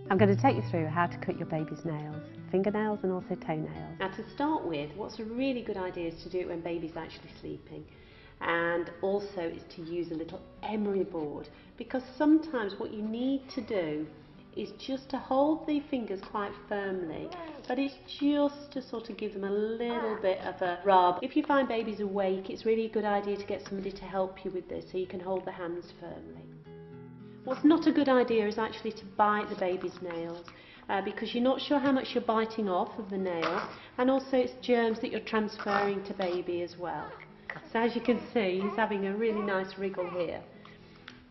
I'm going to take you through how to cut your baby's nails, fingernails and also toenails. Now, to start with, what's a really good idea is to do it when baby's actually sleeping, and also is to use a little emery board, because sometimes what you need to do is just to hold the fingers quite firmly, but it's just to sort of give them a little bit of a rub. If you find baby's awake, it's really a good idea to get somebody to help you with this so you can hold the hands firmly. What's not a good idea is actually to bite the baby's nails, because you're not sure how much you're biting off of the nail, and also it's germs that you're transferring to baby as well. So as you can see, he's having a really nice wriggle here.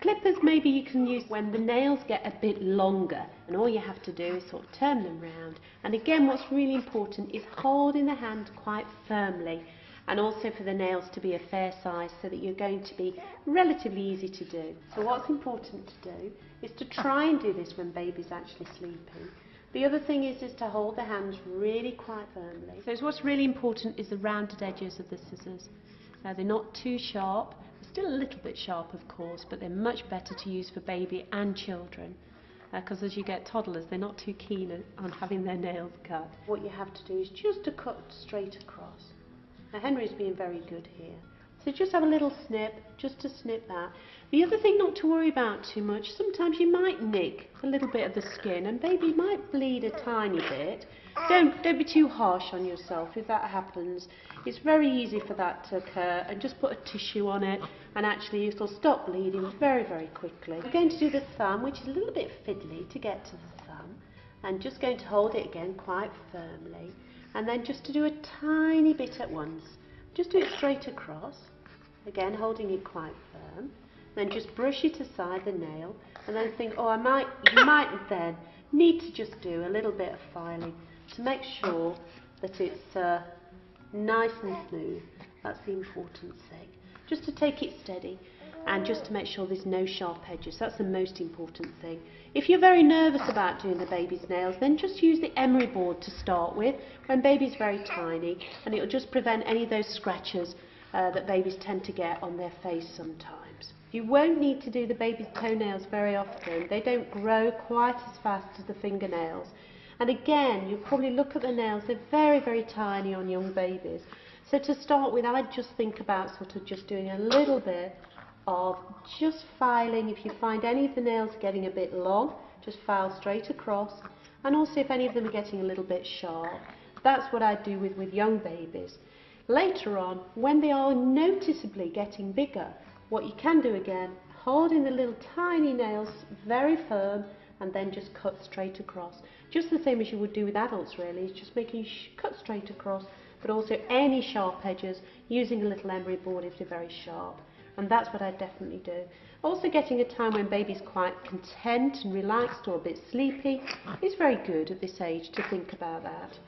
Clippers maybe you can use when the nails get a bit longer, and all you have to do is sort of turn them round. And again, what's really important is holding the hand quite firmly, and also for the nails to be a fair size so that you're going to be relatively easy to do. So what's important to do is to try and do this when baby's actually sleeping. The other thing is to hold the hands really quite firmly. So what's really important is the rounded edges of the scissors. They're not too sharp, they're still a little bit sharp of course, but they're much better to use for baby and children. Because as you get toddlers, they're not too keen on having their nails cut. What you have to do is just to cut straight across. Now Henry's being very good here. So just have a little snip, just to snip that. The other thing not to worry about too much, sometimes you might nick a little bit of the skin and baby might bleed a tiny bit. Don't be too harsh on yourself if that happens. It's very easy for that to occur, and just put a tissue on it and actually it'll stop bleeding very, very quickly. We're going to do the thumb, which is a little bit fiddly to get to the thumb, and just going to hold it again quite firmly. And then just to do a tiny bit at once. Just do it straight across, again holding it quite firm. Then just brush it aside the nail, and then think, oh, you might then need to just do a little bit of filing to make sure that it's nice and smooth. That's the important thing. Just to take it steady, and just to make sure there's no sharp edges. That's the most important thing. If you're very nervous about doing the baby's nails, then just use the emery board to start with when baby's very tiny, and it'll just prevent any of those scratches that babies tend to get on their face sometimes. You won't need to do the baby's toenails very often. They don't grow quite as fast as the fingernails. And again, you probably look at the nails, they're very, very tiny on young babies. So to start with, I'd just think about sort of just doing a little bit of just filing. If you find any of the nails getting a bit long, just file straight across. And also if any of them are getting a little bit sharp, that's what I do with young babies. Later on, when they are noticeably getting bigger, what you can do again, holding the little tiny nails very firm, and then just cut straight across. Just the same as you would do with adults really, just making cut straight across, but also any sharp edges, using a little emery board if they're very sharp. And that's what I definitely do. Also getting a time when baby's quite content and relaxed or a bit sleepy is very good at this age to think about that.